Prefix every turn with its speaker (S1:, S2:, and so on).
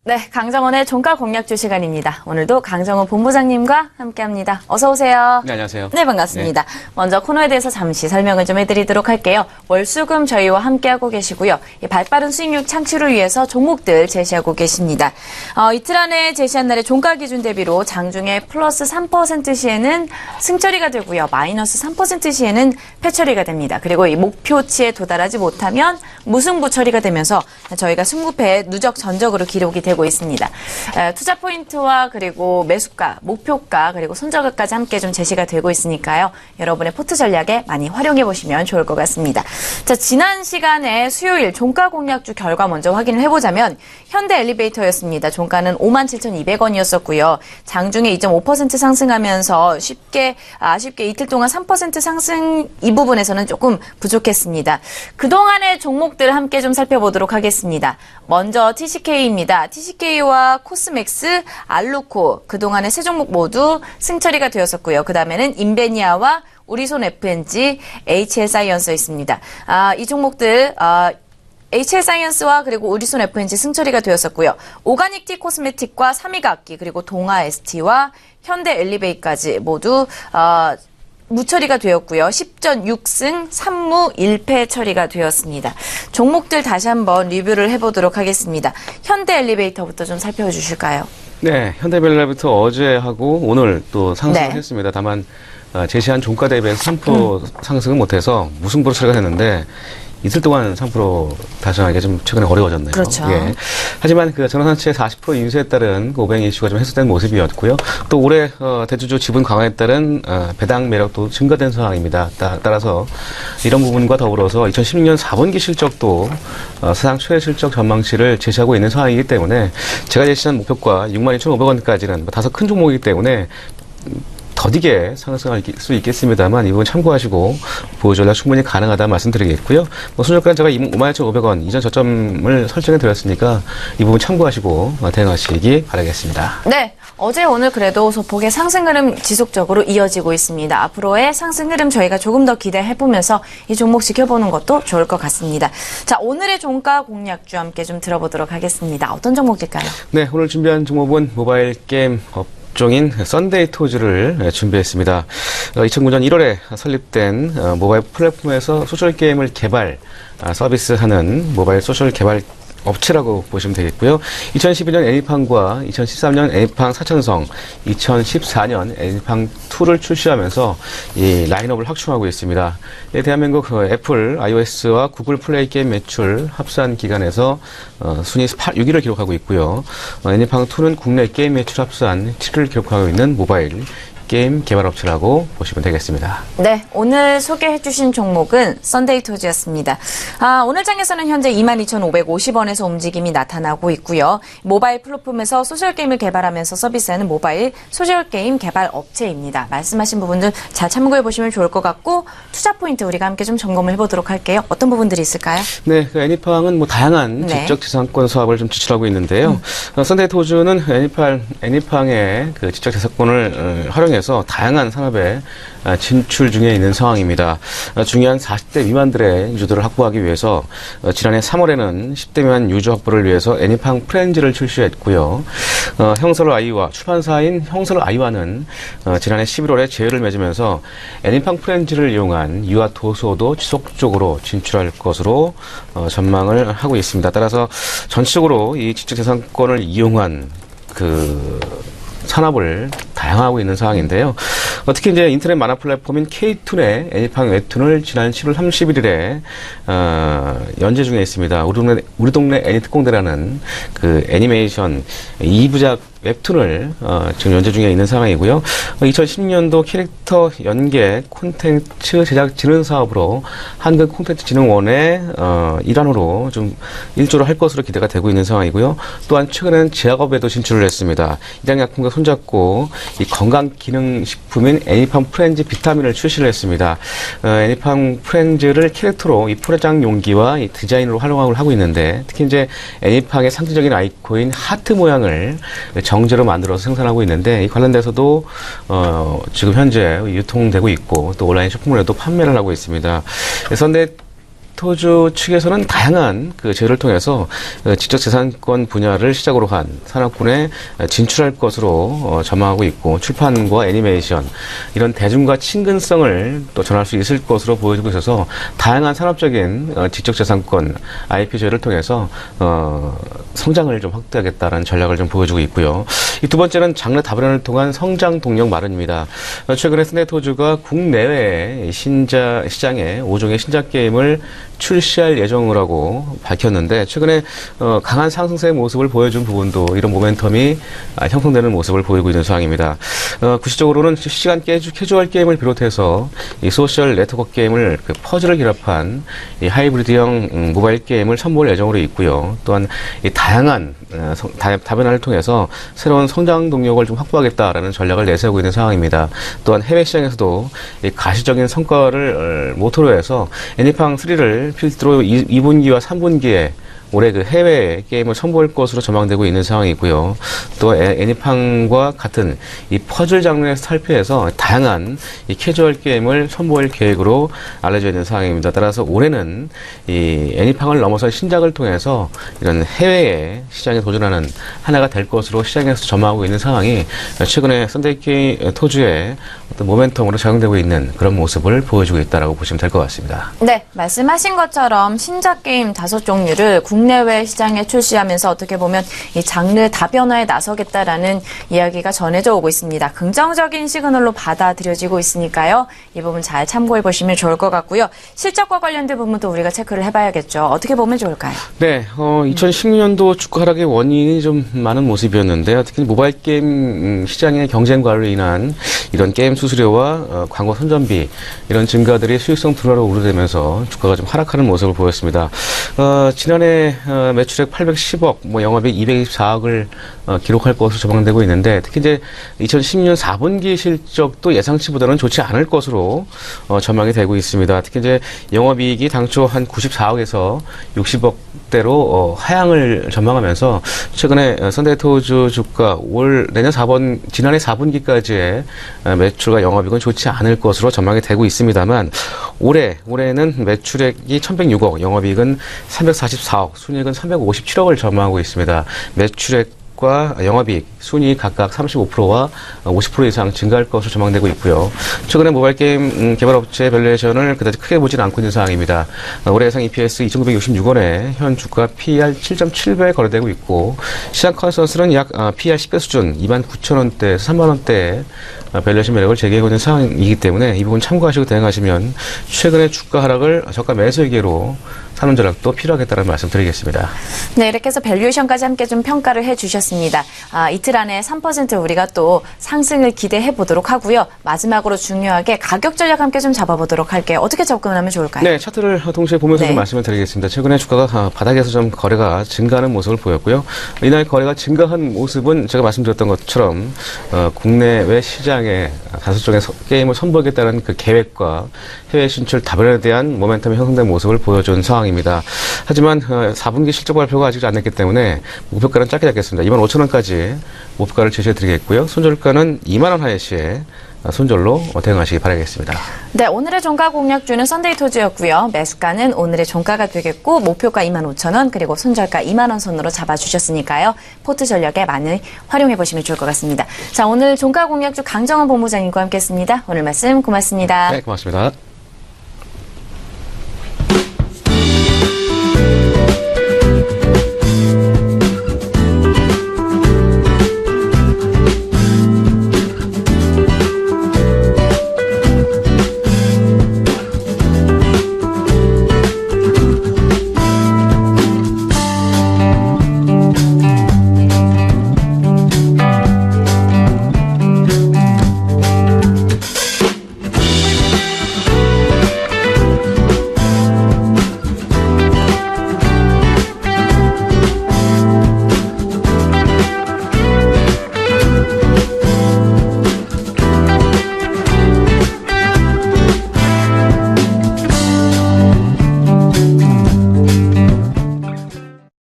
S1: 네, 강정원의 종가 공략주 시간입니다. 오늘도 강정원 본부장님과 함께합니다. 어서 오세요.
S2: 네, 안녕하세요.
S1: 네, 반갑습니다. 먼저 코너에 대해서 잠시 설명을 좀 해드리도록 할게요. 월수금 저희와 함께하고 계시고요. 이 발빠른 수익률 창출을 위해서 종목들 제시하고 계십니다. 이틀 안에 제시한 날의 종가 기준 대비로 장중에 플러스 3% 시에는 승처리가 되고요. 마이너스 3% 시에는 패처리가 됩니다. 그리고 이 목표치에 도달하지 못하면 무승부 처리가 되면서 저희가 승부패 누적 전적으로 기록이 되고 있습니다. 투자 포인트와 그리고 매수가, 목표가, 그리고 손절가까지 함께 좀 제시가 되고 있으니까요. 여러분의 포트 전략에 많이 활용해 보시면 좋을 것 같습니다. 자, 지난 시간에 수요일 종가 공략주 결과 먼저 확인을 해보자면 현대 엘리베이터였습니다. 종가는 57,200원이었었고요. 장중에 2.5% 상승하면서 아쉽게 이틀 동안 3% 상승 이 부분에서는 조금 부족했습니다. 그동안의 종목들 함께 좀 살펴보도록 하겠습니다. 먼저 TCK입니다. TCK와 코스맥스, 알루코 그동안의 세 종목 모두 승처리가 되었었고요. 그 다음에는 인베니아와 우리손 FNG, HL사이언스 있습니다. 이 종목들 HL사이언스와 그리고 우리손 FNG 승처리가 되었었고요. 오가닉티 코스메틱과 삼익악기 그리고 동아 ST와 현대 엘리베이까지 모두 무처리가 되었고요. 10.6승 3무 1패 처리가 되었습니다. 종목들 다시 한번 리뷰를 해보도록 하겠습니다. 현대 엘리베이터부터 좀 살펴주실까요?
S2: 네, 현대벨라부터 어제 하고 오늘 또 상승을 했습니다. 다만 제시한 종가 대비해서 3% 상승은 못해서 무승부로 처리가 됐는데 이틀 동안 3% 달성하기가 좀 최근에 어려워졌네요.
S1: 그렇죠.
S2: 예. 하지만 그 전환사채 40% 인수에 따른 오뱅 이슈가 좀 해소된 모습이었고요. 또 올해 대주주 지분 강화에 따른 배당 매력도 증가된 상황입니다. 따라서 이런 부분과 더불어서 2016년 4분기 실적도 사상 최대 실적 전망치를 제시하고 있는 상황이기 때문에 제가 제시한 목표가 62,500원까지는 다소 큰 종목이기 때문에 더디게 상승할 수 있겠습니다만 이 부분 참고하시고 보유 전략 충분히 가능하다 말씀드리겠고요. 손절가는 제가 51,500원 이전 저점을 설정해 드렸으니까 이 부분 참고하시고 대응하시기 바라겠습니다.
S1: 네. 어제 오늘 그래도 소폭의 상승 흐름 지속적으로 이어지고 있습니다. 앞으로의 상승 흐름 저희가 조금 더 기대해보면서 이 종목 지켜보는 것도 좋을 것 같습니다. 자, 오늘의 종가 공략주 함께 좀 들어보도록 하겠습니다. 어떤 종목일까요?
S2: 네, 오늘 준비한 종목은 모바일 게임 종인 썬데이 토즈를 준비했습니다. 2009년 1월에 설립된 모바일 플랫폼에서 소셜 게임을 개발, 서비스하는 모바일 소셜 개발 업체라고 보시면 되겠고요. 2012년 애니팡과 2013년 애니팡 4000성, 2014년 애니팡2를 출시하면서 이 라인업을 확충하고 있습니다. 대한민국 애플, iOS와 구글 플레이 게임 매출 합산 기간에서 순위 6위를 기록하고 있고요. 애니팡2는 국내 게임 매출 합산 7위를 기록하고 있는 모바일 게임 개발업체라고 보시면 되겠습니다.
S1: 네, 오늘 소개해 주신 종목은 썬데이 토즈였습니다. 오늘 장에서는 현재 22,550원에서 움직임이 나타나고 있고요. 모바일 플랫폼에서 소셜게임을 개발하면서 서비스하는 모바일 소셜게임 개발 업체입니다. 말씀하신 부분들 잘 참고해 보시면 좋을 것 같고 투자 포인트 우리가 함께 좀 점검을 해보도록 할게요. 어떤 부분들이 있을까요?
S2: 네, 그 애니팡은 다양한 지적재산권 사업을 좀 지출하고 있는데요. 썬데이 토즈는 애니팡의 그 지적재산권을 활용해 서 다양한 산업에 진출 중에 있는 상황입니다. 중요한 40대 미만들의 유저들을 확보하기 위해서 지난해 3월에는 10대 미만 유저 확보를 위해서 애니팡 프렌즈를 출시했고요. 형설 아이와 출판사인 형설 아이와는 지난해 11월에 제휴를 맺으면서 애니팡 프렌즈를 이용한 유아 도서도 지속적으로 진출할 것으로 전망을 하고 있습니다. 따라서 전체적으로 이 지적재산권을 이용한 그 산업을 다양화하고 있는 상황인데요. 특히 이제 인터넷 만화 플랫폼인 K툰의 애니팡 웹툰을 지난 7월 31일에 연재 중에 있습니다. 우리 동네 애니특공대라는 그 애니메이션 2부작 웹툰을 지금 연재 중에 있는 상황이고요. 2010년도 캐릭터 연계 콘텐츠 제작 진흥 사업으로 한국 콘텐츠진흥원의 일환으로 좀 일조를 할 것으로 기대가 되고 있는 상황이고요. 또한 최근에는 제약업에도 진출을 했습니다. 일양약품과 손잡고 이 건강기능식품인 애니팡 프렌즈 비타민을 출시를 했습니다. 애니팡 프렌즈를 캐릭터로 이 포장 용기와 이 디자인으로 활용을 하고 있는데 특히 이제 애니팡의 상징적인 아이콘인 하트 모양을 정제로 만들어서 생산하고 있는데 이 관련돼서도 지금 현재 유통되고 있고 또 온라인 쇼핑몰에도 판매를 하고 있습니다. 그래서 근데 썬데이토주 측에서는 다양한 그 제휴를 통해서 지적재산권 분야를 시작으로 한 산업군에 진출할 것으로 전망하고 있고, 출판과 애니메이션 이런 대중과 친근성을 또 전할 수 있을 것으로 보여지고 있어서 다양한 산업적인 지적재산권 IP 제휴를 통해서 성장을 좀 확대하겠다는 전략을 좀 보여주고 있고요. 이 두 번째는 장르 다변화를 통한 성장 동력 마련입니다. 최근에 썬데이토주가 국내외 시장에 5종의 신작 게임을 출시할 예정이라고 밝혔는데, 최근에 강한 상승세의 모습을 보여준 부분도 이런 모멘텀이 형성되는 모습을 보이고 있는 상황입니다. 구체적으로는 실시간 캐주얼 게임을 비롯해서 이 소셜 네트워크 게임을 그 퍼즐을 결합한 이 하이브리드형 모바일 게임을 선보일 예정으로 있고요. 또한 이 다양한 다변화를 통해서 새로운 성장 동력을 좀 확보하겠다라는 전략을 내세우고 있는 상황입니다. 또한 해외 시장에서도 이 가시적인 성과를 모토로 해서 애니팡 3를 필두로 2분기와 3분기에 올해 그 해외 게임을 선보일 것으로 전망되고 있는 상황이고요. 또 애니팡과 같은 이 퍼즐 장르에서 탈피해서 다양한 이 캐주얼 게임을 선보일 계획으로 알려져 있는 상황입니다. 따라서 올해는 이 애니팡을 넘어선 신작을 통해서 이런 해외의 시장에 도전하는 한 해가 될 것으로 시장에서 전망하고 있는 상황이 최근에 썬데이토주의 어떤 모멘텀으로 작용되고 있는 그런 모습을 보여주고 있다라고 보시면 될 것 같습니다.
S1: 네, 말씀하신 것처럼 신작 게임 5종류를 국내외 시장에 출시하면서 어떻게 보면 이 장르 다변화에 나서겠다라는 이야기가 전해져 오고 있습니다. 긍정적인 시그널로 받아들여지고 있으니까요. 이 부분 잘 참고해 보시면 좋을 것 같고요. 실적과 관련된 부분도 우리가 체크를 해봐야겠죠. 어떻게 보면 좋을까요?
S2: 네, 2016년도 주가 하락의 원인이 좀 많은 모습이었는데요. 특히 모바일 게임 시장의 경쟁과로 인한 이런 게임 수수료와 광고 선전비 이런 증가들이 수익성 둔화로 우려되면서 주가가 좀 하락하는 모습을 보였습니다. 지난해 매출액 810억, 영업이익 224억을 기록할 것으로 전망되고 있는데, 특히 이제 2016년 4분기 실적도 예상치보다는 좋지 않을 것으로 전망이 되고 있습니다. 특히 이제 영업이익이 당초 한 94억에서 60억대로 하향을 전망하면서 최근에 썬데이토주 주가 지난해 4분기까지의 매출과 영업이익은 좋지 않을 것으로 전망이 되고 있습니다만, 올해는 매출액이 1106억, 영업이익은 344억, 순이익은 357억을 전망하고 있습니다. 매출액과 영업이익, 순이익 각각 35%와 50% 이상 증가할 것으로 전망되고 있고요. 최근에 모바일 게임 개발업체 밸류에이션을 그다지 크게 보지는 않고 있는 상황입니다. 올해 예상 EPS 2,966원에 현 주가 PER 7.7배에 거래되고 있고, 시장 컨센서스는 약 PER 10배 수준 29,000원대에서 3만원대에 밸류에이션 매력을 제기하고 있는 상황이기 때문에 이 부분 참고하시고 대응하시면 최근의 주가 하락을 저가 매수기로 사는 전략도 필요하겠다는 말씀 드리겠습니다.
S1: 네, 이렇게 해서 밸류에이션까지 함께 좀 평가를 해주셨습니다. 이틀 안에 3% 우리가 또 상승을 기대해 보도록 하고요. 마지막으로 중요하게 가격 전략 함께 좀 잡아보도록 할게요. 어떻게 접근하면 좋을까요?
S2: 네, 차트를 동시에 보면서
S1: 네.
S2: 좀 말씀을 드리겠습니다. 최근에 주가가 바닥에서 좀 거래가 증가하는 모습을 보였고요. 이날 거래가 증가한 모습은 제가 말씀드렸던 것처럼 국내외 시장에 5종의 게임을 선보이겠다는 그 계획과 해외 진출 다변화에 대한 모멘텀이 형성된 모습을 보여준 상황입니다. 하지만 4분기 실적 발표가 아직 안 됐기 때문에 목표가는 짧게 잡겠습니다. 25,000원까지 목표가를 제시해드리겠고요. 손절가는 2만원 하에 시에 손절로 대응하시기 바라겠습니다.
S1: 네, 오늘의 종가 공략주는 썬데이토주였고요. 매수가는 오늘의 종가가 되겠고, 목표가 25,000원, 그리고 손절가 2만원 선으로 잡아주셨으니까요. 포트 전략에 많이 활용해보시면 좋을 것 같습니다. 자, 오늘 종가 공략주 강정원 본부장님과 함께했습니다. 오늘 말씀 고맙습니다.
S2: 네, 고맙습니다.